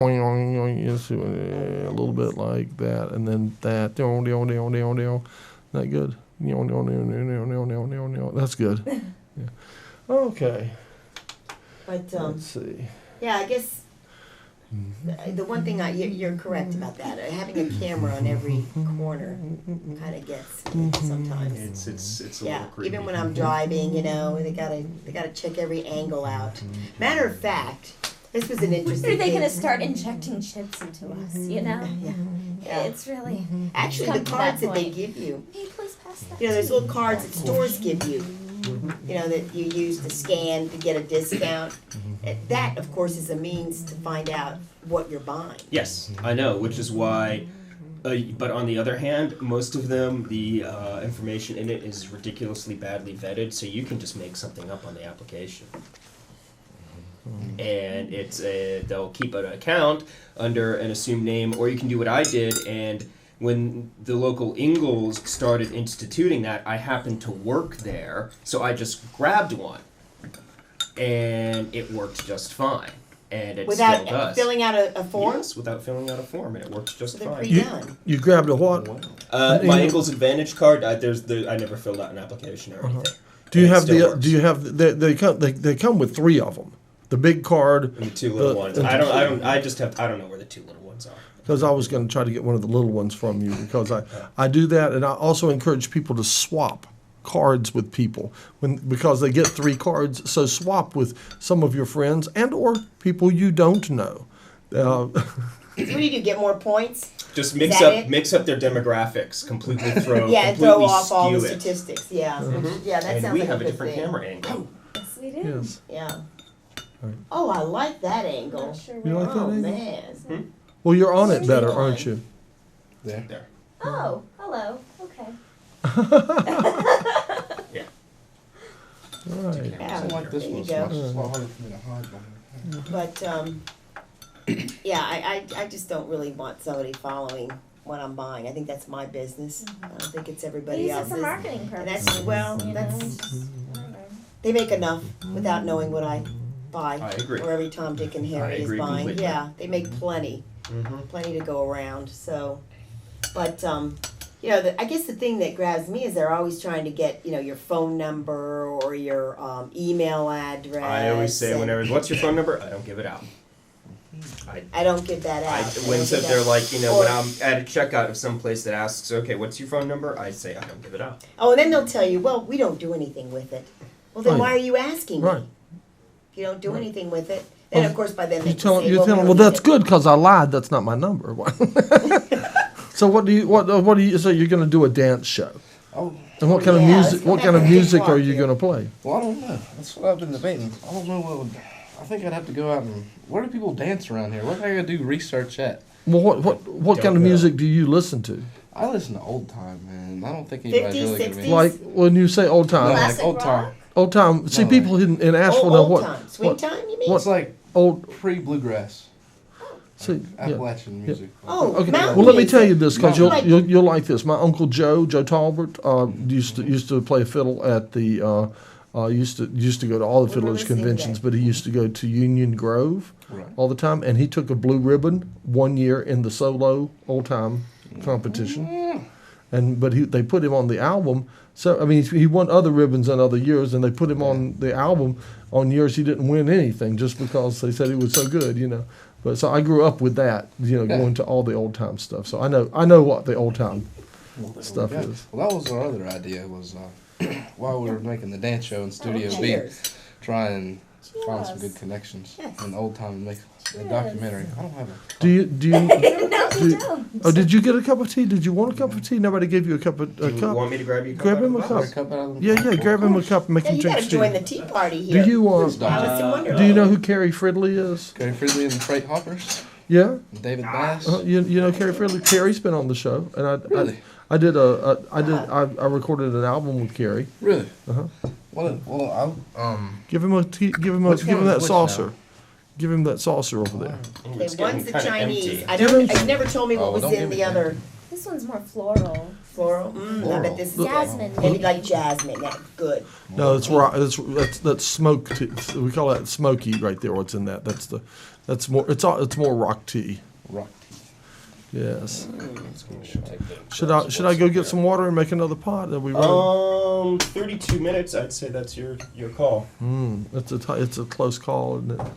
Just a little bit like that, and then that. That good? That's good. Yeah. Okay. But Let's see. yeah, I guess the one thing you're correct about that. Having a camera on every corner kind of gets me sometimes. It's a Yeah, little creepy. even when I'm driving, they gotta check every angle out. Matter of fact, this was an interesting Are they thing. going to start injecting chips into us, Yeah. It's really... Actually, come the to cards that that they point. give you, Hey, please pass that. there's little cards that stores give you, that you use to scan to get a discount. That, of course, is a means to find out what you're buying. Yes, I know, which is why. But on the other hand, most of them, the information in it is ridiculously badly vetted, so you can just make something up on the application. And they'll keep an account under an assumed name, or you can do what I did. And when the local Ingalls started instituting that, I happened to work there, so I just grabbed one, and it worked just fine. And it still Without does. filling out a form? Yes, without filling out a form, and it works just So they're fine. pre-done. You grabbed a what? My Ingalls Advantage card. I never filled out an application or anything. Do you And it have still the? works. Do you have? They come with 3 of them. The big card. And the two little ones. I don't know where the two little ones are. Because I was going to try to get one of the little ones from you, because I do that, and I also encourage people to swap cards with people because they get 3 cards. So swap with some of your friends and or people you don't know. So what do you do? Get more points? Just Is that it? mix up their demographics, completely And throw off all the statistics. Yeah, yeah, that And sounds we like have a a good different thing. camera angle. Yes, we do. Yes. Yeah. Right. Oh, I like that angle. Not sure You where. like that Oh angle? man. Well, you're on it Where's better, the aren't you? There. Oh, hello. Okay. Yeah. Right. Yeah, I like this there one you so go. much. It's a lot harder for me to hide behind. But yeah, I just don't really want somebody following what I'm buying. I think that's my business. I don't think it's They everybody use it else's. for marketing And purposes. that's well, you know, that's it's just whatever. they make enough without knowing what I buy. I agree. Or every Tom, Dick, and Harry is agree buying. completely. Yeah, they make plenty to go around. So, but I guess the thing that grabs me is they're always trying to get your phone number or your email address. I always say and whenever, what's your phone number? I don't give it out. I don't give that out. When give they're that- like, when or- I'm at a checkout of some place that asks, okay, what's your phone number? I say I don't give it out. Oh, and then they'll tell you, well, we don't do anything with it. Well, then Right. why are you asking Right. me? If you don't do anything with it, then of course by then they You can tell say, you well, tell we them, don't well, need that's it. good because I lied. That's not my number. So what do you? So you're going to do a dance show? Oh, And what kind of Yeah, music? let's What go kind of back to music Dick are you Clark going to play? well, I don't know. That's what I've been debating. I don't know what would. I think I'd have to go out and. Where do people dance around here? Where can I go do research at? Well, what kind of know. music do you listen to? I listen to old time, man. I don't think anybody's 50s, really gonna be. 60s? Like when you say old No, time, like Classic old rock? time. old time. See, No, people in Asheville know Old what time. Swing what- time, you mean? It's like old. pre-bluegrass, See, yeah. Appalachian music. Oh, Okay. mountain Well, let me music. tell you this because Mountain you'll like this. My uncle Joe Talbert used to play fiddle at the used to go to all the We're fiddlers listening conventions, today. but he used to go to Union Grove Right. all the time, and he took a blue ribbon one year in the solo old time competition, but they put him on the album. So I mean, he won other ribbons in other years, and they put him on the album on years he didn't win anything just because they said he was so good, But so I grew up with that, going to all the old time stuff. So I know what the old time stuff Yeah. is. Well, that was our other idea. Was while we were making the dance show in Studio B, Cheers. try and find some Cheers. good connections Yes. in the old time and make a Cheers. documentary. I don't have a. Do you? No, you don't. Oh, did you get a cup of tea? Did you want a cup of tea? Nobody gave you a cup of Do you cup. want me to grab you a cup? Grab out him of a the cup. box? Cup out of the Yeah, grab him a cup and make Yeah, him you drink gotta tea. join the tea party Do here. you Alice in Wonderland. do you know who Carrie Fridley is? Gary Fridley and the Freight Hoppers, Yeah, and David Bass. you know Carrie Fridley. Carrie's been on the show, and Really? I recorded an album with Carrie. Really? Uh-huh. Well, Give him Which one that is which saucer. now? Give him that saucer over there. Ooh, Okay, it's one's getting the kinda Chinese. empty. You never told me what Oh, was don't in give the me other This one's more floral. floral. I bet this is Jasmine. maybe like jasmine. That's good. No, it's rock. That's smoke. We call that smoky right there. What's in that? That's That's more. It's more rock tea. Rock Yes. tea. Should I go get some water and make another pot? Are we running? 32 minutes. I'd say that's your call. It's a close call, isn't it?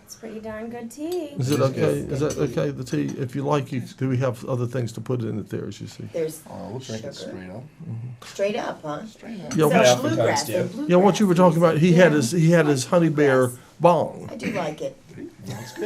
It's pretty darn good tea. Is it okay? Is that okay? The tea. If you like, do we have other things to put in it there? As you see. There's Oh, we'll drink it Sugar. straight up. straight up, huh? Straight up. Yeah, So what- bluegrass. Yeah. yeah. What you were talking about? He had Yeah. his honey bear bong. I do like it.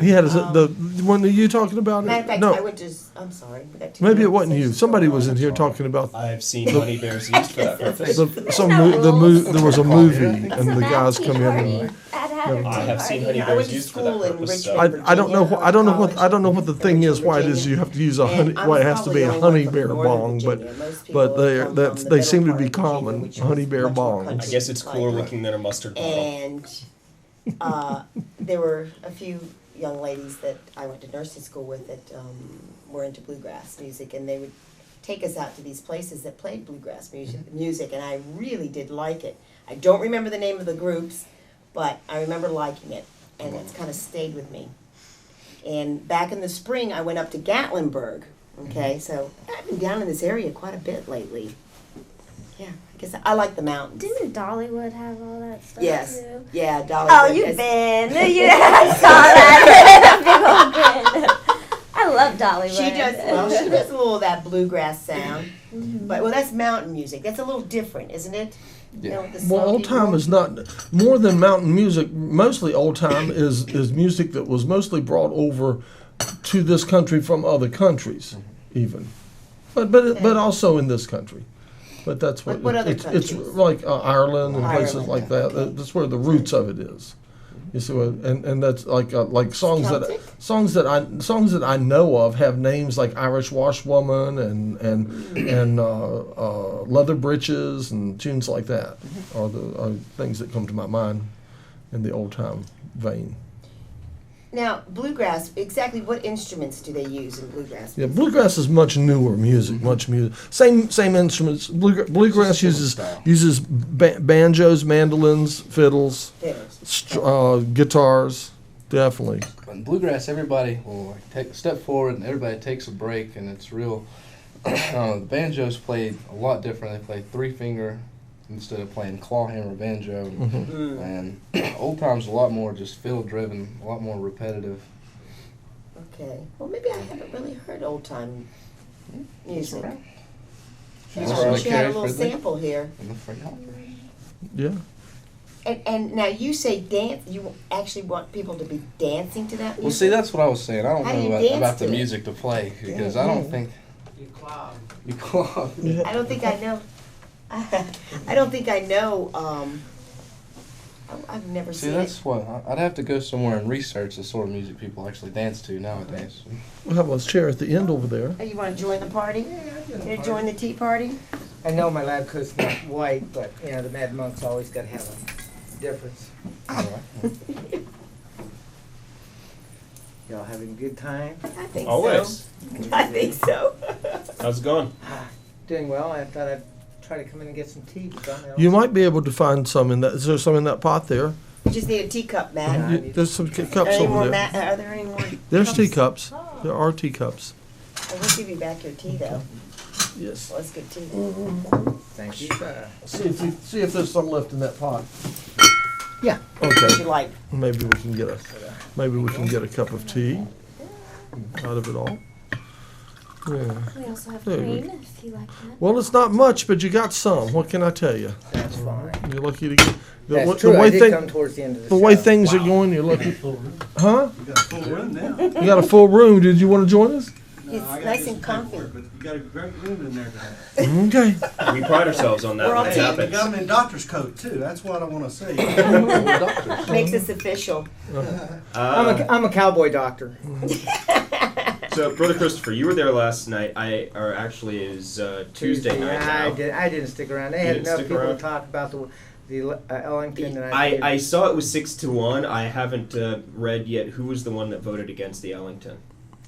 He had the one that you talking about. Matter of fact, No, I went to. I'm sorry. we got two maybe it wasn't you. conversations Somebody going was on. in here talking about I've seen honey bears used for that purpose. there was a movie and the guys come in and I have seen honey I went bears to used for school that in purpose. Richmond. So. I don't know what the thing is. Why it is you have to use a honey. Why it has to be a honey bear bong, but they seem to be common. Honey bear bongs. I guess it's cooler looking than a mustard bottle. And there were a few young ladies that I went to nursing school with that were into bluegrass music, and they would take us out to these places that played bluegrass music, and I really did like it. I don't remember the name of the groups, but I remember liking it, and it's kind of stayed with me. And back in the spring, I went up to Gatlinburg. Okay, so I've been down in this area quite a bit lately. Yeah, I guess I like the mountains. Didn't Dollywood have all that stuff Yes. too? Yeah, Dolly. Oh, you've been. I saw that. Big old grin. I love Dollywood. She does. Well, she does a little of that bluegrass sound, but that's mountain music. That's a little different, isn't it? You know, the Well, old smoky time is not more than mountain music. Mostly old time is music that was mostly brought over to this country from other countries, even, but also in this country. But that's What other it's countries? like Ireland and places Ireland, like that. okay. That's where the roots of it is. You see, and that's like songs Celtic? that I know of have names like Irish Washwoman and Leather Breeches and tunes like that are things that come to my mind in the old time vein. Now, bluegrass. Exactly what instruments do they use in bluegrass? Yeah, bluegrass is much newer music. Much music. Same instruments. Bluegrass uses banjos, mandolins, fiddles, Fiddles. guitars. Definitely. In bluegrass, everybody will like take a step forward and everybody takes a break, and it's real. The banjos played a lot different. They played 3-finger instead of playing clawhammer banjo. And old time's a lot more just fiddle driven, a lot more repetitive. Okay. Well, maybe I haven't really heard old time music. Right. Yeah, That's right. she had a Carrie little Fridley. sample here. And the Freight Hopper. Yeah. And now you say dance. You actually want people to be dancing to that music? Well, see, that's what I was saying. I don't How do know you dance about the to it? music to play because I don't think You clown. you clog. I don't think I know. I don't think I know. I've never See, seen that's it. what I'd have to go somewhere and research the sort of music people actually dance to nowadays. We'll have a chair at the end over there. Oh, you want to join the party? You join the tea party? I know my lab coat's not white, but you know the Mad Monk's always got to have a difference. Y'all having a good time? I think Always. so. I think so. How's it going? Doing well. I thought I'd try to come in and get some tea. But don't know. You might be able to find some in that. Is there some in that pot there? You just need a teacup, Matt. There's some cups Are there any over more, there. Matt? Are there any more? There's cups? teacups. There are teacups. I will give you back your tea, though. Yes. Well, that's good tea. Thank you, sir. See if there's some left in that pot. Yeah. What Okay. you like? Maybe we can get a cup of tea out of it all. Yeah. We also have There we cream if you like that. Well, it's not much, but you got some. What can I tell you? That's fine. You're lucky to get That's true. I did come towards the end of the the show. way things are going. You're lucky. Huh? You got a full room now. You got a full room. Did you want to join us? It's I gotta nice do and some comfy. paperwork, But you got a great room in there to have. Okay. We pride ourselves on that We're all when it team. You happens. got them in doctor's coat too, that's what I wanna see. Makes us official. I'm a cowboy doctor. So, Brother Christopher, you were there last night. It was Tuesday night now. I didn't stick around. They You had didn't enough stick people around? to talk about the Ellington and I saw it was 6-1. I haven't read yet who was the one that voted against the Ellington.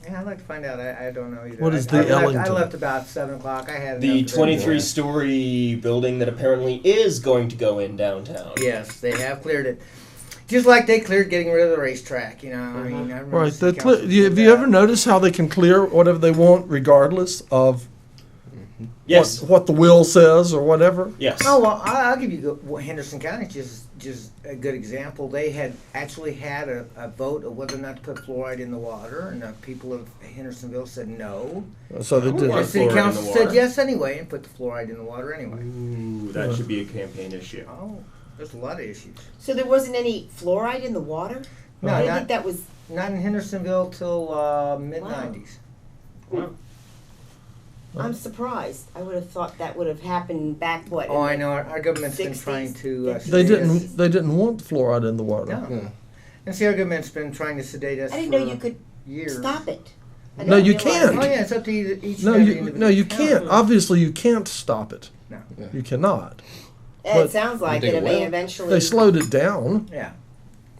Yeah, I'd like to find out. I don't know either. What is I the left, Ellington? I left about 7 o'clock. I had The enough to read. 23-story building that apparently is going to go in downtown. Yes, they have cleared it. Just like they cleared getting rid of the racetrack, you know. I mean, I remember Right. city council Have did you that. ever noticed how they can clear whatever they want, regardless of Yes. what the will says or whatever? Yes. Oh well, I'll give you Henderson County just a good example. They had actually had a vote of whether or not to put fluoride in the water, and the people of Hendersonville said no. So they Who did. won? The city Fluoride in council the said water. yes anyway, and put the fluoride in the water anyway. Ooh, that should be a campaign issue. Oh, there's a lot of issues. So there wasn't any fluoride in the water? No, I not think that was. not in Hendersonville till mid '90s. I'm surprised. I would have thought that would have happened back what? Oh, in I know. Our government's been 60s? trying to. They sedate us. didn't. They didn't want fluoride in the water. No. Yeah. And see, our government's been trying to sedate us I didn't for know you could years. stop it. I No, didn't you realize- can't. Oh yeah, it's up to each. No, and every you individual no, you county. can't. Obviously, you can't stop it. No. Yeah. You cannot. It But- sounds like Think it. it I mean, will. eventually. They slowed it down. Yeah,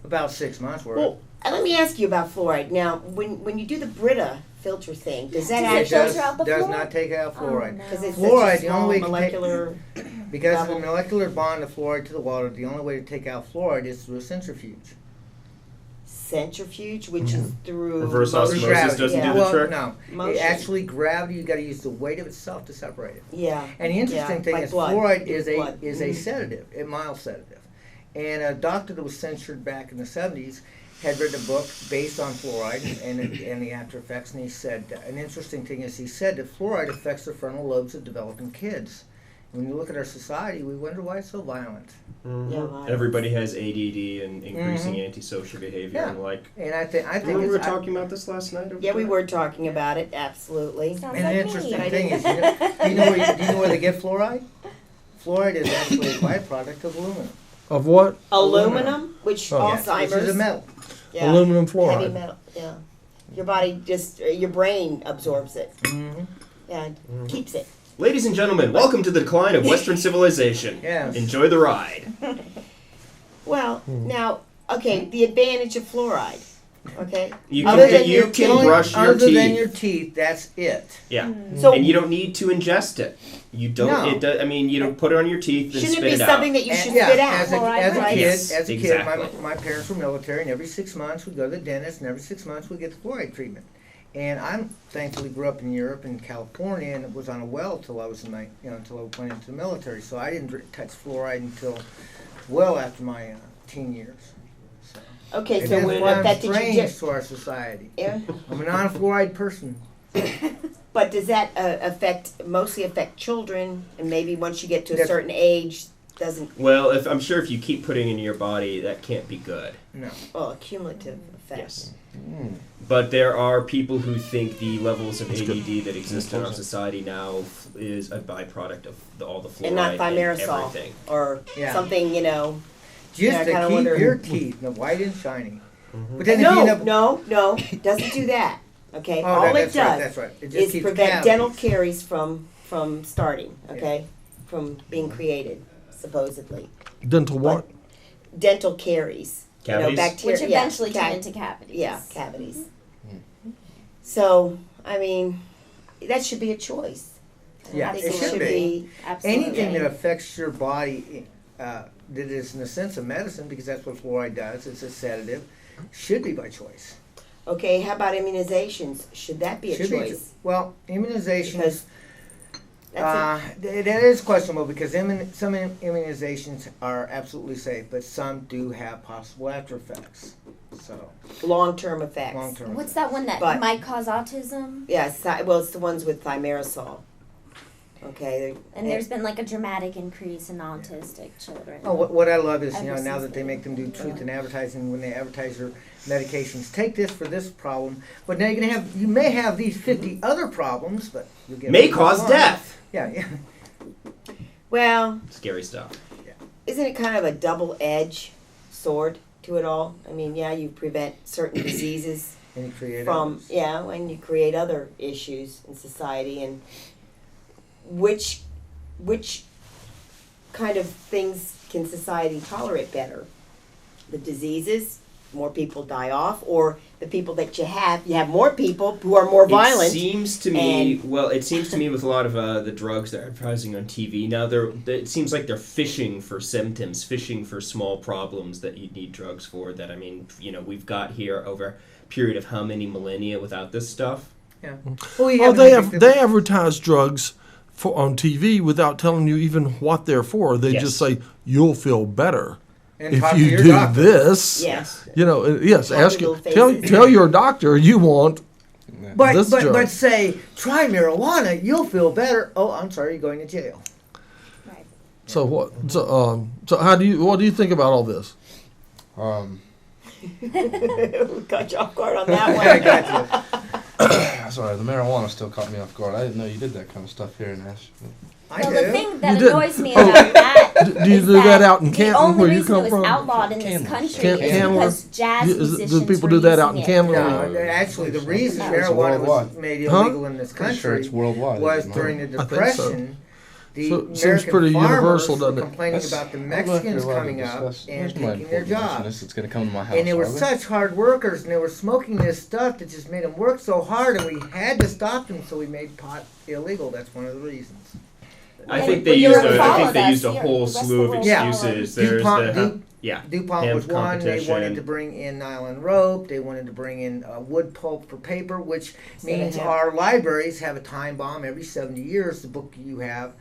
about 6 months worth. Well, let me ask you about fluoride. Now, when you do the Brita filter thing, does that Does it It actually? filter out the does fluoride? not take out fluoride. no. Because it's Fluoride, such a the small only way you can take- molecular. Because of the Level. molecular bond of fluoride to the water, the only way to take out fluoride is through a centrifuge. Centrifuge, which is through Reverse motion. osmosis Gravity. doesn't Yeah. do the Well, trick. no. Motion. Actually, gravity, you got to use the weight of itself to separate it. Yeah. And the interesting Yeah, thing like is blood. fluoride is a Blood. is a sedative, a mild sedative. And a doctor that was censured back in the 70s had written a book based on fluoride and the after effects, and he said, an interesting thing is he said that fluoride affects the frontal lobes of developing kids. When you look at our society, we wonder why it's so violent. Yeah, violence. Everybody has ADD and increasing Mhm. antisocial behavior Yeah. and like. And I think Remember we were it's talking about this last night? over Yeah, we there? were talking about it. Absolutely. Sounds And like the interesting me. thing is, do you know where they get fluoride? Fluoride is actually a byproduct of aluminum, Of what? Aluminum, which Oh. Yes, Alzheimer's. which is a metal. Yeah. Aluminum Heavy fluoride. metal. Yeah. Your body just, your brain absorbs it. Mm-hmm. And keeps it. Ladies and gentlemen, welcome to the decline of Western civilization. Yes. Enjoy the ride. Well, now, okay, the advantage of fluoride. Okay. You Other can, than you your can teeth. brush your Other teeth. than your teeth, that's it. Yeah. So And you don't need to ingest it. You don't. No. It does, I mean, you don't put it on your teeth and shouldn't spit it be it something out. that you And- should yeah, spit out? As a Right. kid, Yes, as a exactly. kid, my parents were military, and every 6 months we'd go to the dentist, and every 6 months we'd get the fluoride treatment. And I thankfully grew up in Europe and California, and was on a well till I was in my, until I went into the military. So I didn't touch fluoride until well after my teen years. So Okay, it so is what one effect did you strange get? to our society. Yeah. I'm a non-fluoride person. But does that mostly affect children, and maybe once you get to a That's- certain age, doesn't, Well, I'm sure if you keep putting it in your body, that can't be good. No. well, cumulative effect. Yes. But there are people who think the levels of ADD that exist in our society now is a byproduct of all the fluoride And not thimerosal everything. or Yeah. something, Yeah, Just I to kinda keep wonder- your teeth white and shiny. But then if you end No, up, no, doesn't do that. Okay, Oh, all that- it that's right, does that's right. It just is keeps prevent dental cavities. caries from starting. Okay, from being created supposedly. Dental what? Dental caries. Cavities? Bacteria. Which eventually yeah, turn into cavities. Yeah, cavities. So, I mean, that should be a choice. Yeah, I think it should be. Absolutely. Anything that affects your body that is in the sense of medicine, because that's what fluoride does, it's a sedative, should be by choice. Okay, how about immunizations? Should that be a Should choice? Well, immunizations, Because that's that is questionable because some immunizations are absolutely safe, but some do have possible after effects. So, long-term effects. long term. What's that one that But- might cause autism? Yes, well, it's the ones with thimerosal. Okay. And there's been like a dramatic increase in autistic children. Oh, what I love is, Ever now since that they then. make them do truth in advertising when they advertise their medications. Take this for this problem, but now you may have these 50 other problems, but you'll get May one cause one. death. Yeah. Scary Well, stuff. isn't it kind of a double-edged sword to it all? I mean, yeah, you prevent certain diseases And you create from, others. when you create other issues in society, and which kind of things can society tolerate better? The diseases more people die off, or the people that you have more people who are more violent. It seems to me, with a lot of the drugs they're advertising on TV now, it seems like they're fishing for symptoms, fishing for small problems that you need drugs for. That, I mean, we've got here over a period of how many millennia without this stuff? Yeah. They advertise drugs on TV without telling you even what they're for. They just say you'll feel better And if talk to you your do doctor. this. Yes. Yes. Ask little tell faces. your doctor you want. But This drug. but say try marijuana, you'll feel better. Oh, I'm sorry, you're going to jail. Right. So what? So what do you think about all this? Got you off guard on that one. I got you. Sorry, the marijuana still caught me off guard. I didn't know you did that kind of stuff here in Asheville. I Well, do. the thing that You did. annoys me Oh. about that Do you is do that out in Canton, where you The only come reason it from? was outlawed in this Candler. country is Candler? because jazz Do musicians people were do that out in using it. Candler? No, actually, the reason No. It's marijuana was worldwide. made Huh? illegal in this Pretty sure country it's worldwide. was isn't it? during the I think so. Depression. The So it seems American pretty farmers universal, were doesn't it? complaining That's- about the I'm glad Mexicans you're allowed to coming up discuss. and Where's my taking their important jobs. business that's going to come to my house. And they were are they? such hard workers, and they were smoking this stuff that just made them work so hard, and we had to stop them, so we made pot illegal. That's one of the reasons. I Yeah, think but they you used already a followed us. whole The rest of slew the of world excuses. followed. There's DuPont, the DuPont hemp was one. They wanted competition. to bring in nylon rope. They wanted to bring in wood pulp for paper, which Instead of means hemp. our libraries have a time bomb every 70 years. The book you have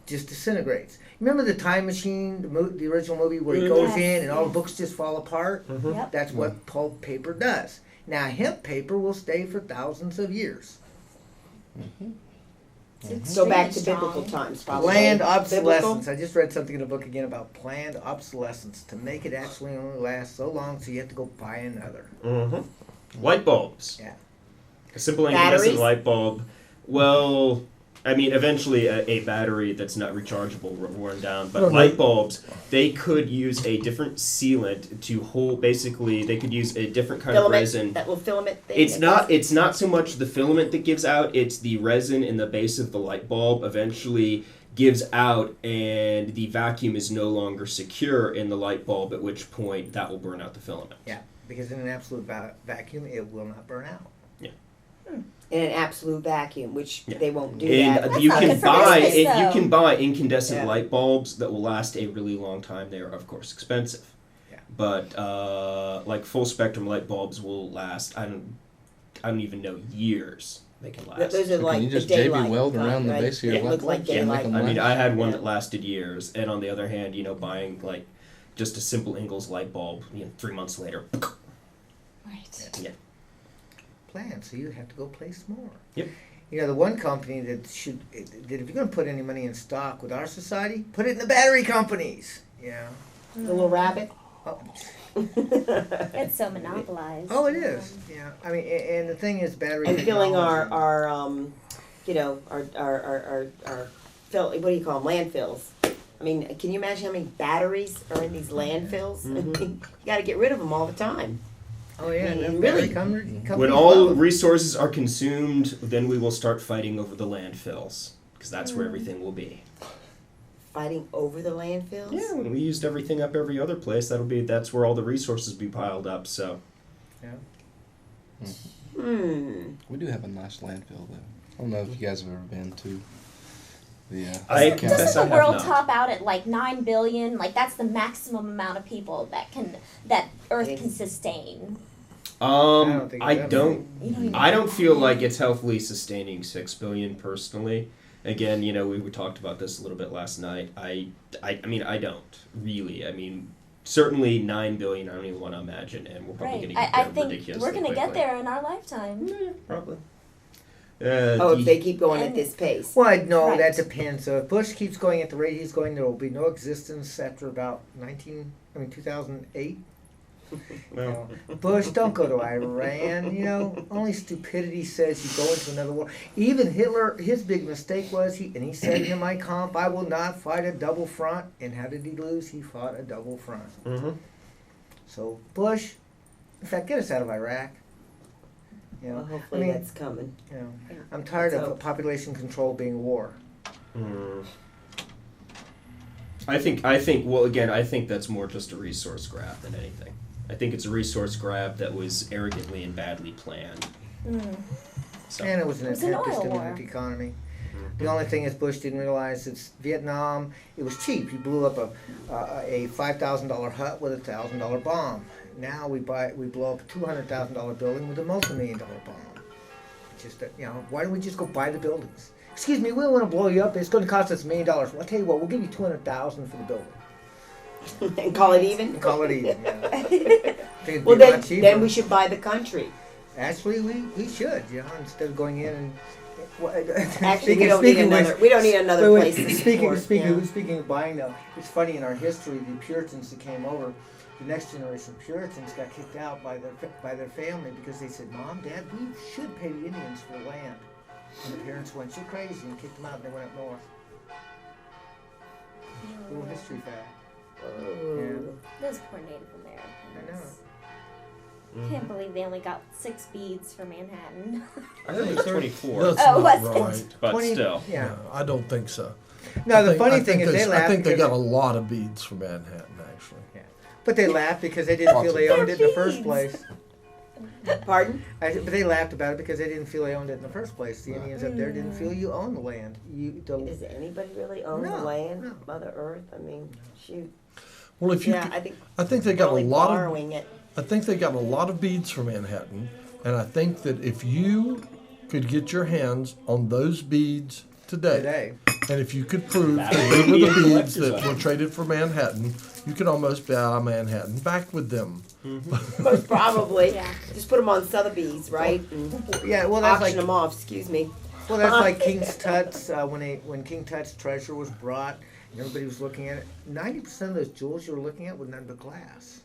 just disintegrates. Remember the Time Machine, the original movie where he goes Yes, in and all the yes. books just fall apart? Yep. That's what pulp paper does. Now, hemp paper will stay for thousands of years. It's Go back to extremely biblical strong. times, probably. Planned Biblical? obsolescence. I just read something in a book again about planned obsolescence to make it actually only last so long, so you have to go buy another. light bulbs. Yeah. A simple Batteries? incandescent light bulb. Well, I mean, eventually a battery that's not rechargeable will run down. But No, no. light bulbs, they could use a different sealant to hold. Basically, they could use a different kind of Filament, resin. that little filament thing. It's that not. goes- It's not so much the filament that gives out. It's the resin in the base of the light bulb eventually gives out, and the vacuum is no longer secure in the light bulb. At which point, that will burn out the filament. Yeah, because in an absolute vacuum, it will not burn out. in an absolute vacuum, which Yeah. they won't do And that. That's you not can good for buy business, you though. can buy incandescent Yeah. light bulbs that will last a really long time. They are of course expensive, Yeah. but like full spectrum light bulbs will last. I don't even know years. They can last. Those are So like can you just the JB daylight weld kind, around the right? base of your They light look like bulbs and daylight. make 'em I mean, last? I had one Yeah. that lasted years, and on the other hand, buying like just a simple Ingalls light bulb, 3 months later. Right. Yeah. Plan, so you have to go place more. Yep. The one company that if you're going to put any money in stock with our society, put it in the battery companies. Yeah. The little rabbit. Oh, It's so monopolized. oh, it is. Yeah. I mean, and the thing is, battery. And filling technology- our what do you call them, landfills. I mean, can you imagine how many batteries are in these landfills? I mean, you got to get rid of them all the time. Oh yeah, and Really? battery companies When love all them. resources are consumed, then we will start fighting over the landfills, because that's where everything will be. Fighting over the landfills? Yeah, when we used everything up every other place, that's where all the resources be piled up. So We do have a nice landfill, though. I don't know if you guys have ever been to the. I County. confess Doesn't I the have world not. top out at like 9 billion? Like that's the maximum amount of people that Earth can sustain. don't think I it's that don't. You don't even I don't feel like it's healthily sustaining 6 billion personally. Again, we talked about this a little bit last night. I mean, I don't really. I mean, certainly 9 billion. I don't even want to imagine, and we're probably Right. going to get I there think ridiculously we're gonna get quickly. there in our lifetime. Probably. If they keep going at this pace. Well, no, Right. that depends. So if Bush keeps going at the rate he's going, there will be no existence after about 2008. Well, Bush, don't go to Iran. Only stupidity says you go into another war. Even Hitler, his big mistake was he said in my comp, I will not fight a double front. And how did he lose? He fought a double front. mm-hmm. So Bush, in fact, get us out of Iraq. Well, hopefully I mean, that's coming. I'm tired Let's of hope. population control being war. I think. Well, again, I think that's more just a resource grab than anything. I think it's a resource grab that was arrogantly and badly planned. So. And it was an It was an attempt to oil stimulate war. the economy. The only thing is Bush didn't realize it's Vietnam. It was cheap. He blew up a $5,000 hut with a $1,000 bomb. Now we blow up a $200,000 building with a multi-million-dollar bomb. Just why don't we just go buy the buildings? Excuse me, we don't want to blow you up. It's going to cost us $1 million. Well, I'll tell you what, we'll give you $200,000 for the building. And call it even? And call it even. Yeah. Think it'd Well, be a lot cheaper. then we should buy the country. Actually, we should, instead of going in and. Actually, we don't need another place to support, Speaking of buying, though, it's funny in our history. The Puritans that came over, the next generation Puritans got kicked out by their family because they said, "Mom, Dad, we should pay the Indians for land." And the parents went, "You're crazy," and kicked them out. And they went up north. Little history fact. Those poor Native Americans. I know. Can't believe they only got 6 beads for Manhattan. I think it was 24, That's Oh, not was it? right. but 20 still. Yeah. No, I don't think so. No, the I funny think thing is they laughed. I think they because- got a lot of beads from Manhattan, actually. But they laughed because they didn't feel they owned it in the first Beads. place. Pardon? But they laughed about it because they didn't feel they owned it in the first place. The Indians up there didn't feel you owned the land. Does anybody really own the No, land, no. Mother Earth? I mean, shoot. Well, if you, Yeah, could- I I think think they got a only lot of. borrowing it. I think they got a lot of beads from Manhattan, and I think that if you could get your hands on those beads today, and if you could prove that That they would were be the a beads collector's that were item. traded for Manhattan, you could almost buy Manhattan back with them. Most probably. Yeah. Just put them on Sotheby's, right? And Yeah, well, that's auction like them off. Excuse me. well, that's like King's Tut's when King Tut's treasure was brought, and everybody was looking at it. 90% of those jewels you were looking at were none but glass.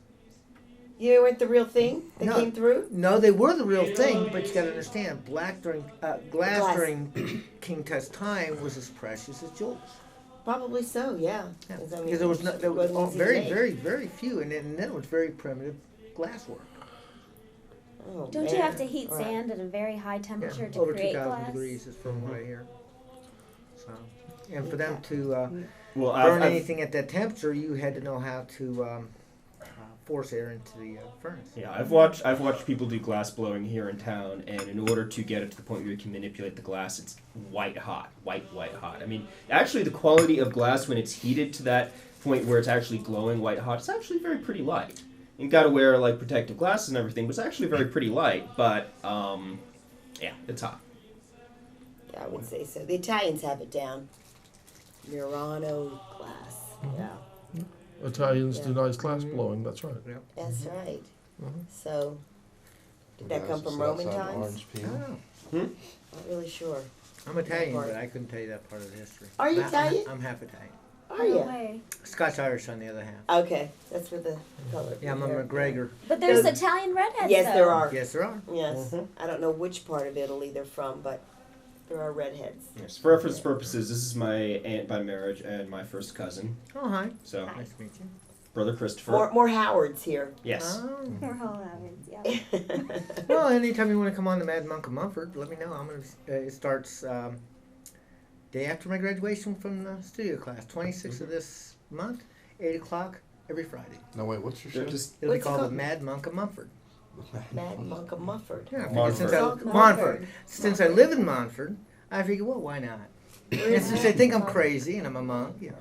You weren't the real thing that No. came through. No, they were the real thing, but you got to understand, glass Glass. during King Tut's time was as precious as jewels. Probably so. Yeah. Yeah. 'Cause, I mean, Because there was it wasn't easy to very, make. very, very few, and then it was very primitive glass work. Oh, Don't man. you have to heat Right. sand at a very high temperature to over create 2,000 glass? degrees is from what I hear. So, and for them to Well, burn anything at that temperature, you had to know how to force air into the furnace. Yeah, I've watched people do glass blowing here in town, and in order to get it to the point where you can manipulate the glass, it's white hot. I mean, actually, the quality of glass when it's heated to that point where it's actually glowing white hot, it's actually very pretty light. You got to wear like protective glasses and everything, but it's actually very pretty light. But yeah, it's hot. Yeah, I would say so. The Italians have it down. Murano glass. Yeah, Italians do Yeah. nice glass blowing. That's right. that's right. Mhm. So, did that come from Roman times? Orange peel. Oh, Not really sure. I'm Italian, Part. but I couldn't tell you that part of the history. Are you I'm- Italian? I'm half Italian. Are No you? way. Scotch-Irish on the other half. Okay, that's where the color. Yeah, I'm a McGregor. But there's Does- Italian redheads. Yes, though. there are. Yes, there are. Yes, I don't know which part of Italy they're from, but there are redheads. Yes, for reference purposes, this is my aunt by marriage and my first cousin. Oh, hi. So, Hi. Nice to meet you. brother Christopher. More Howards here. Yes. Oh. We're all Howards, yeah. Well, anytime you want to come on the Mad Monk of Mumford, let me know. I'm gonna. It starts day after my graduation from the studio class, 26th of this month, 8 o'clock every Friday. No, wait, what's your They're show? just It'll be What's it called the called? Mad Monk of Mumford. Mad Monk of Mufford. Yeah, because Montford. Montford. Since I live in Montford, I figure, well, why not? And since they think I'm crazy and I'm a monk, you know.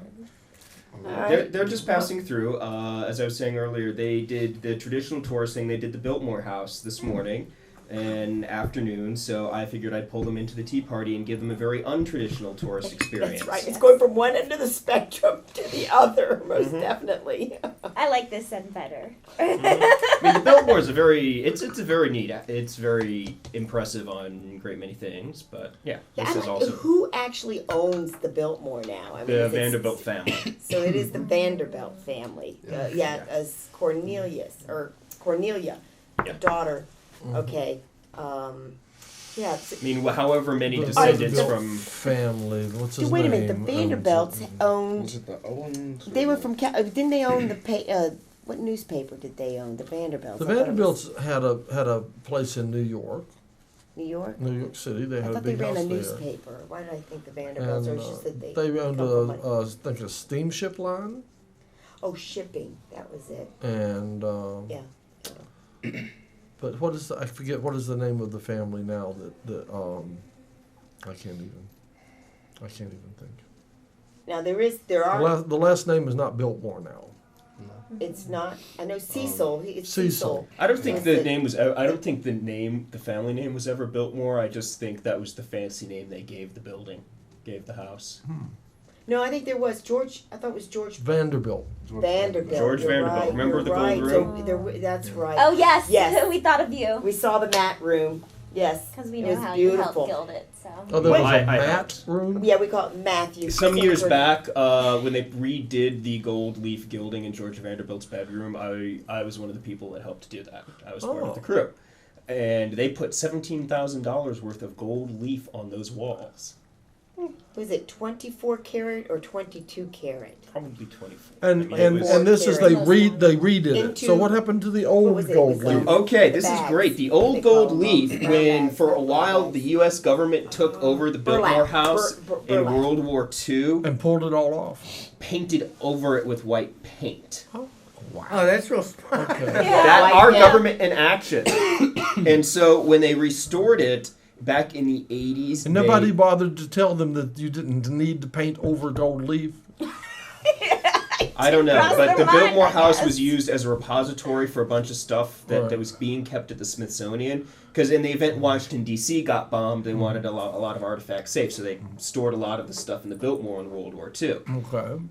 They're just passing through. As I was saying earlier, they did the traditional tourist thing. They did the Biltmore House this morning and afternoon, so I figured I'd pull them into the tea party and give them a very untraditional tourist experience. That's right. It's going from one end of the spectrum to the other, most definitely. I like this scent better. I mean, the Biltmore is it's a very neat. It's very impressive on a great many things, but yeah, this is also Who actually owns the Biltmore now? I mean, the is it- Vanderbilt family. So it is the Vanderbilt family. As Cornelia, Yeah. daughter. Okay. Yeah. I mean, however many The descendants Vanderbilt from family. What's his Wait a name? minute. The Vanderbilts Was owned. it the Owens? They were from. Didn't they own the? What newspaper did they own? The Vanderbilts. The I thought it was Vanderbilts had a place in New York, New York. New York City. They I had a thought they big ran house a there. newspaper. Why did I think the Vanderbilts? And Or it's just that they. owned come from money. I think a steamship line, Oh, shipping. That was it. and Yeah. But what is I forget what is the name of the family now that I can't even think. Now there are. The last name is not Biltmore now. It's not. I know Cecil. It's Cecil. Cecil. I don't think Yes, the it- name was. I don't think the family name was ever Biltmore. I just think that was the fancy name they gave the building, gave the house. No, I think there was George. I thought it was George Vanderbilt. Vanderbilt. George You're Vanderbilt. right, Remember you're the gold right. room? That's right. Oh yes, Yes. we thought of you We saw the mat room. Yes. because we It know was how beautiful. you helped gild it. So Oh, there Well, was I a mat helped. room. Yeah, we call it Matthew. Some It's years pretty- back, when they redid the gold leaf gilding in George Vanderbilt's bedroom, I was one of the people that helped do that. I was part of the crew, and they put $17,000 worth of gold leaf on those walls. Was it 24 karat or 22 karat? Probably 24. And It was- this is they redid it. Into- So what happened to the what old was it? gold It was, leaf? Okay, this is bags. great. The What old they gold call them. leaf, Brown when bags, for a brown while bags. the U.S. government took over the Biltmore Burlap. House in Burlap. World War II, And pulled it all off. painted over it with white paint. Oh, that's real smart. Okay. That like our that. government in action. And so when they restored it back in the 80s, And nobody bothered to tell them that you didn't need to paint over gold leaf. I don't know, Cross but their the mind, Biltmore I House guess. was used as a repository for a bunch of stuff that, Right. that was being kept at the Smithsonian. Because in the event Washington, D.C. got bombed, they wanted a lot of artifacts safe, so they stored a lot of the stuff in the Biltmore in World War II. Okay.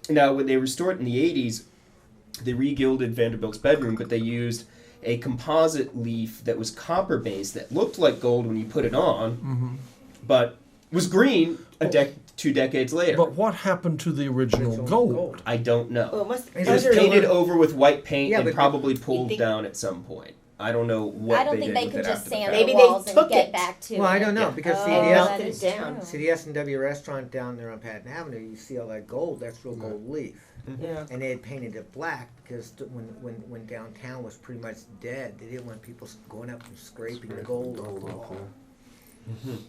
Now, when they restored it in the 80s, they re-gilded Vanderbilt's bedroom, but they used a composite leaf that was copper-based that looked like gold when you put it on, but was green 2 decades later. But what happened to the original gold? I don't know. Well, it must. It It was Under- painted over with white paint Yeah, and but- probably pulled think- down at some point. I don't know what I don't they think did they with could it just after the sand fact. the Maybe they walls and took get it. back to Well, I it. don't know Yeah. because Oh, see, that the is S, true. see the S&W restaurant down there on Patton Avenue. You see all that gold? That's real gold leaf. Yeah. And they had painted it black because when downtown was pretty much dead, they didn't want people going up and scraping the gold off the wall.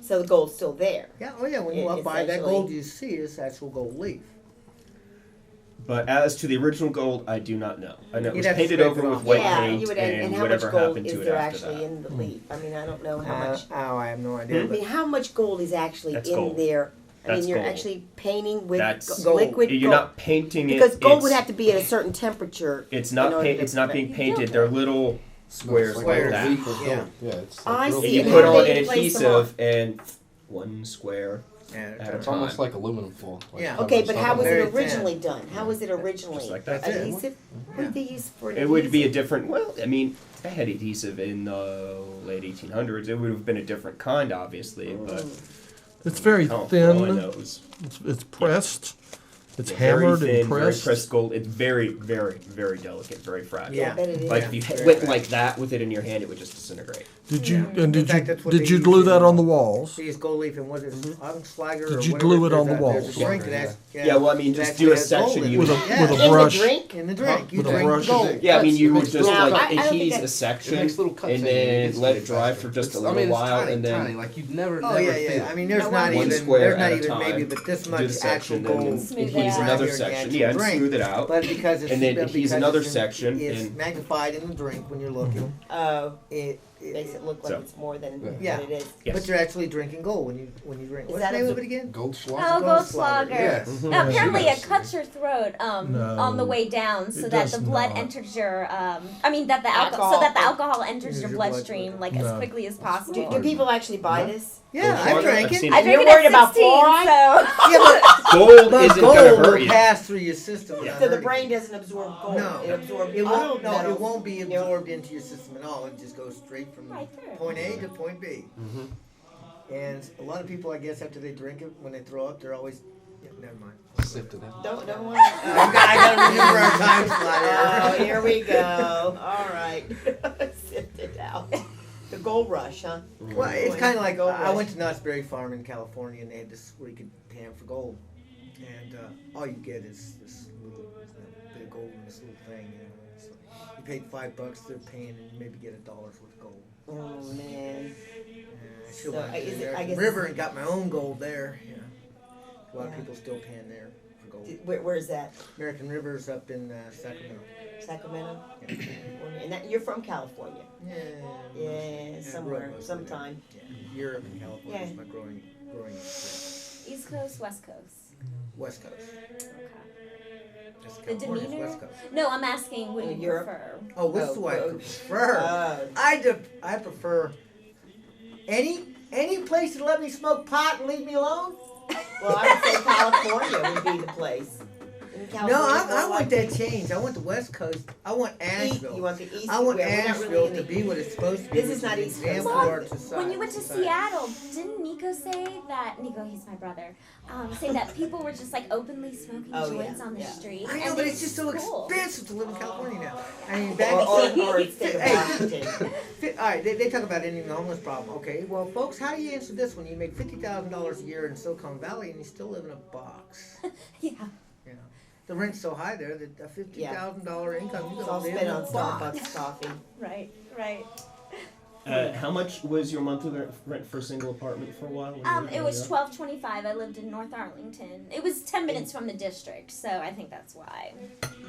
So the gold's still there. Yeah, oh yeah, when you It- walk by, that essentially- gold you see is actual gold leaf. But as to the original gold, I do not know. I know it You'd was have to painted scrape over it with off. white Yeah, paint you would, and and how whatever much gold happened is to it there after actually that. in the leaf? I mean, I don't know how much. I have no I idea. mean, how much gold is actually That's in gold. there? I That's mean, you're gold. actually painting with That's gold. liquid You're gold. not painting it. Because gold it's, would have to be at a certain temperature. It's in not order paint. to- It's not being You painted. filter They're it. little squares like Squares. that. Yeah. Yeah, it's I real- see. And you And put how on they an place them adhesive and one square. Yeah, At a It's time. almost like aluminum foil. Like Yeah. Okay, but how was Very it thin. originally done? How was it originally? Just like that. That's it. Adhesive? What did they use for an It would be a adhesive? different. Well, I mean, they had adhesive in the late 1800s. It would have been a different kind, obviously, but It's very all I thin. know is It's pressed. It's very hammered thin, and very pressed. pressed gold. It's very, very, very delicate, very fragile. Yeah. I bet it is. Like if you Very went fragile. like that with it in your hand, it would just disintegrate. Did you and In did fact, you that's what did they you use glue in, that on the walls? See, it's gold leaf and what is Augenschlager? Did or you whatever. glue it on There's the a- There's walls? a drink that's Yeah, well, I mean, just actually do a has gold section in you- it. With a- Yeah. with a In the brush. drink? In the drink. You With a drink brush. gold. Yeah, I mean, you would Makes just little- like I don't think adhese that- a It section makes little cuts and in it. then It's let really it dry faster. for just a It's- little I mean, it's while, tiny, and then tiny. Like you'd never, Oh never yeah, feel yeah. it. I mean, there's No, not one even square there's at not a even time. maybe but this do much the actual section and gold. then Smooth adhese it out. another Right here in the section. actual Yeah, and drink. smooth it out. But because it's And then because adhese it's another in- section It's and- magnified in the drink when you're looking. Oh, It makes it look like So. it's more than Yeah. what it is. Yes. But you're actually drinking gold when you drink. Is What's that the name a- of it again? Goldschlager. Oh, Goldschlager, Goldschlager. yes. Now, apparently, Yes. it cuts your throat No, on the way down, so it that does the blood not. enters your. I mean, that the Alcohol. so that the alcohol enters Enters your your bloodstream like as No. quickly as Do possible. people actually buy this? Yeah, Goldschlager? I drank I've it. seen I it. drank You're it worried at about 16, fluoride? so. Yeah, Gold but isn't gold gonna will hurt you. pass through your system. So without the hurting brain you. doesn't absorb gold. No, It absorbs it won't. other No, it metals. won't be absorbed into your system at all. It just goes straight from Right through. point A to point B. And a lot of people, I guess, after they drink it, when they throw up, they're always. Yeah, never mind. Sifted out. Don't worry. I gotta remember our time slot Oh, here. here we go. All right. Sift it out. The gold rush, huh? Well, it's kind of like Gold I rush. went to Knott's Berry Farm in California, and they had this where you could pan for gold, and all you get is this little bit of gold in this little thing. You know? So you paid $5, they're paying, and you maybe get $1 worth of gold. Oh man. I should So, have went to is the it- I American guess River and got my own gold there. Yeah, a lot of Yeah. people still pan there for gold. Where's that? American River's up in Sacramento. Sacramento? Yeah. California. And that, you're from California? Yeah. Yeah, somewhere, most of it. sometime. Yeah. Europe and California is Yeah. my growing experience. East Coast, West Coast. West Coast. Okay. That's The California's demeanor? West Coast. No, I'm asking what you Europe? prefer. Oh, which Oh, do I oh. prefer? I prefer any place to let me smoke pot and leave me alone. Well, I would say California would be the place. In No, California, I want that change. I want the West Coast. I want Asheville. You want the East? I want we're not Asheville really in to the- be what it's supposed to be. This is which not an East Coast. example Well, of our society. When you went to Seattle, didn't Nico say that? Nico, he's my brother. Say that people were just like openly smoking Oh, joints yeah, on the yeah. street. I know, and but it's just so cool. expensive to live in California now. I mean, back Or instead of Hey, Washington. All right, they talk about ending the homeless problem. Okay, well, folks, how do you answer this when you make $50,000 a year in Silicon Valley and you still live in a box? Yeah. You know, the rent's so high there that a $50,000 income, you It's can all live spent in on a box. Starbucks coffee. Right. How much was your monthly rent for a single apartment for a while? when you were It growing was up? $12.25. I lived in North Arlington. It was 10 minutes from the district, so I think that's why.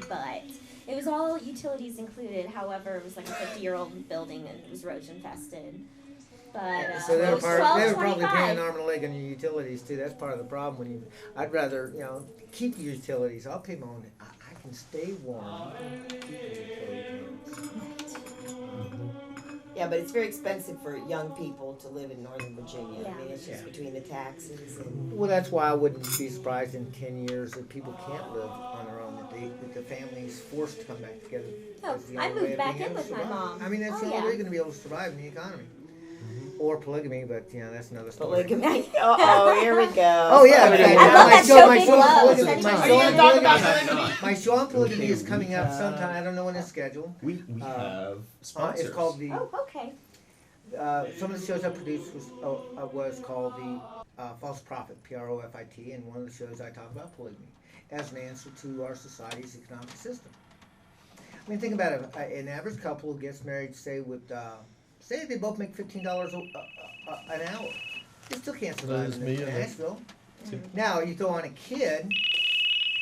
But it was all utilities included. However, it was like a 50-year-old building and it was roach infested. But So it they were, was they were probably paying an $12.25. arm and a leg on your utilities too. That's part of the problem. I'd rather keep your utilities. I'll pay my own. I can stay warm. Keep your utility payments. Yeah, but it's very expensive for young people to live in Northern Virginia. I Yeah. mean, it's just Yeah. between the taxes and. Well, that's why I wouldn't be surprised in 10 years that people can't live on their own. That the family's forced to come back together. Oh, That's the I only way moved of back being in able to with my survive. mom. I mean, that's Oh, the only yeah. way you're going to be able to survive in the economy. Or polygamy, but that's another story. Polygamy. Oh, here we go. Oh yeah, I okay. love Now, that show, Big Love. polygamy- my Are show you on gonna talk polygamy- about My show on polygamy is coming up have- sometime. I don't know when it's scheduled. We have sponsors. It's called the. Oh, okay. Some of the shows I produced was called the False Prophet, PROFIT, and one of the shows I talk about polygamy as an answer to our society's economic system. I mean, think about it. An average couple who gets married, say they both make $15 an hour. They still can't survive is in me, isn't it? Nashville. Now you throw on a kid.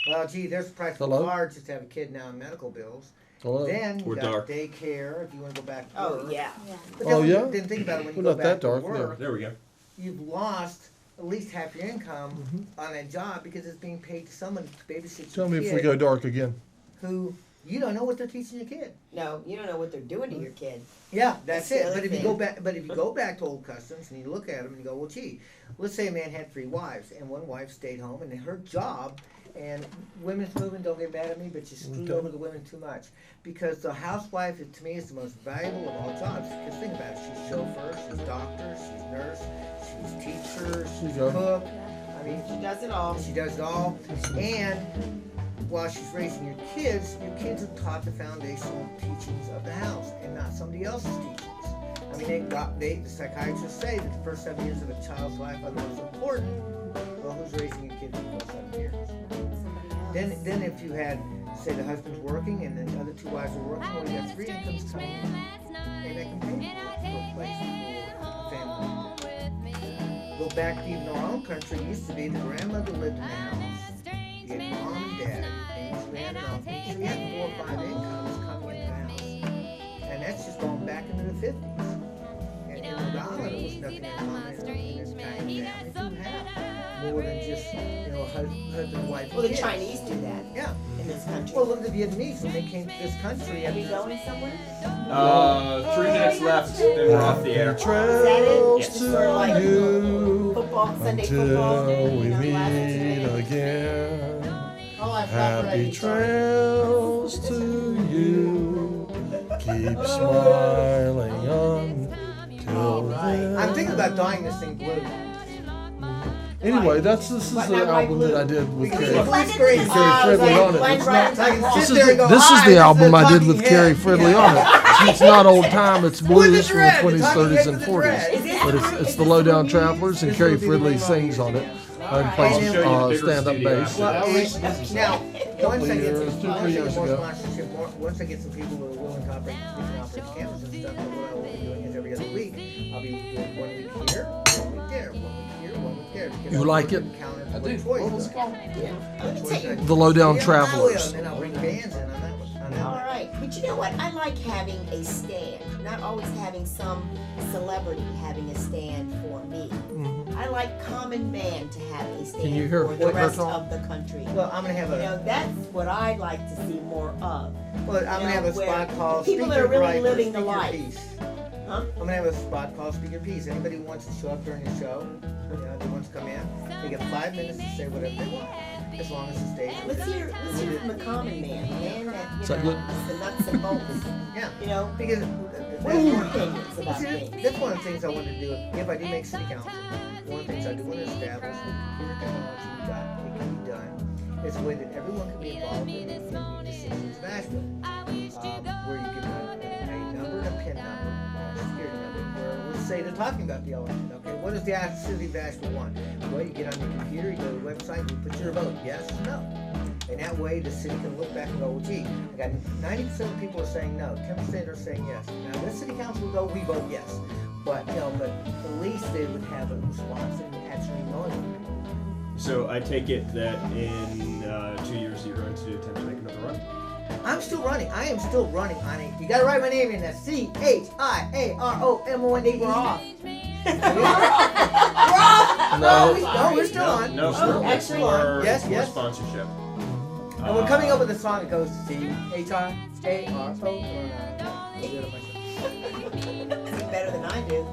Well, gee, there's the price of Hello? a car just to have a kid now in medical bills. Hello? Then you We're got dark. daycare if you want to go back to Oh, work. yeah. Yeah. But Oh, then, yeah? then think about it when you We're go not back that dark, to yeah. work. There we go. You've lost at least half your income Mm-hmm. on that job because it's being paid to someone to babysit Tell your me kid if we go dark again. who you don't know what they're teaching your kid. No, you don't know what they're doing to your kid. Yeah, that's That's the it. other But if you thing. go back to old customs and you look at them and you go, well, gee, let's say a man had 3 wives and one wife stayed home and her job. And women's movement, don't get mad at me, but you screwed Okay. over the women too much. Because the housewife, to me, is the most valuable of all jobs. Because think about it, she's chauffeur, she's doctor, she's nurse, she's teacher, she's go. cook. Yeah. I mean, She does it all. she does it all. And while she's raising your kids are taught the foundational teachings of the house and not somebody else's teachings. I mean, the psychiatrists say that the first 7 years of a child's life are the most important. Well, who's raising your kids for the first 7 years? Somebody else. Then if you had, say, the husband's working and the other 2 wives are working, well, you got 3 incomes coming in. And that can pay for a place for a family. Go back to even our own country, it used to be the grandmother lived in the house. You had mom and dad, and usually had an uncle. So you had 4 or 5 incomes coming into the house. And that's just going back into the 50s. And in Rhode Island, it was nothing uncommon in this kind of family to have more than just, husband and wife. Well, the kids. Chinese do that Yeah. in this country. Well, look at the Vietnamese when they came to this country. Are we going somewhere? 3 minutes left, then we're off the air. Trails Yes. to Sort of like you Football, Sunday football. until we you know, meet last again. Oh, I'm Happy trails to you. Keep smiling until then. I'm thinking about dyeing this thing blue. Anyway, this is But the not white album blue. that I did with We Carrie. can blend it screen. with the- Carrie Fredley on it. blend It's right So I can This sit is there and go, this is "Ah, the this album a I did talking with head." Carrie Fredley Yeah. on it. It's not old time, it's With the blues from the dread, 20s, talking 30s, head and with the 40s. dread. But it's the Lowdown Travelers, and This Carrie will be the Fredley name sings of on it. it All and right. plays I'll show you the bigger stand-up studio. bass. Well, now, once I get years, some, 2-3 years ago. sponsorship, once I get some people who are willing to operate cameras and stuff, then what I will be doing is every other week, I'll be doing 1 week here, 1 week there, 1 week here, 1 week there. because You I'm like working it? counter I do. Troy's What was it doing. called? Let me tell you. The Low Down Yeah, I will, Travelers. and then I'll bring bands in on that one. On that All one. right, but you know what? I like having a stand, not always having some celebrity having a stand for me. Mhm. I like common man to have a stand Can you hear for the her rest talk? of the country. Well, I'm gonna have You a. know, that's what I'd like to see more of. Well, I'm gonna have a where spot called people Speak that are Your really Right or living Speak the Your life. Piece. Huh? I'm gonna have a spot called Speak Your Piece. Anybody who wants to show up during the show, they want to come in, they get 5 minutes to say whatever they want, as long as the stage. Let's hear from the common man, the man that, Is that good? is the nuts and bolts. Yeah, You know, because what are your opinions about see, things? that's one of the things I want to do. If I do make city council, one of the things I do want to establish with computer technology it can be done. It's a way that everyone can be involved in the decisions of Asheville. Where you give a number and a PIN number, a security number, where let's say they're talking about the election. Okay, what does the city of Asheville want? Well, you get on your computer, you go to the website, you put your vote, yes, no. And that way the city can look back and go, well, gee, I got 90% of the people are saying no, 10% are saying yes. Now this city council will go, we vote yes. But but at least they would have a response and actually knowing. So I take it that in 2 years you're going to attempt to make another run. I'm still running. I am still running on it. You gotta write my name in there. CHIAROMONDE. We're off. We're off. No, we're still on. No, We're still it's on. for, Yes, for yes. sponsorship. And we're coming up with a song that goes CHIARO. Better than I do.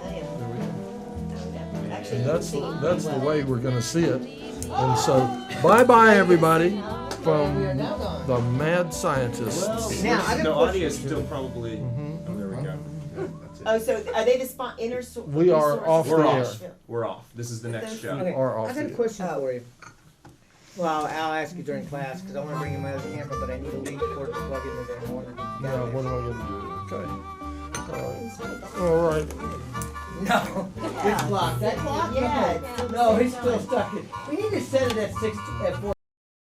I am. Actually, And you that's can sing that's the well. way we're going to see it. And so, bye everybody from We are now gone. the Mad Scientists. Now, I got a No, question. audio is still probably. Mhm. Oh, there we go. That's it. Oh, so are they the inner We are off We're the off. air. We're off. This is the next show. Okay, Are off I got a the- question Oh. for you. Well, I'll ask you during class because I want to bring in my other camera, but I need a lead cord to plug into there. I wanted to Yeah, get what there. am I going to do? Okay. All right. No. Which clock? That clock? Yeah. No, it's still stuck. We need to set it at 4.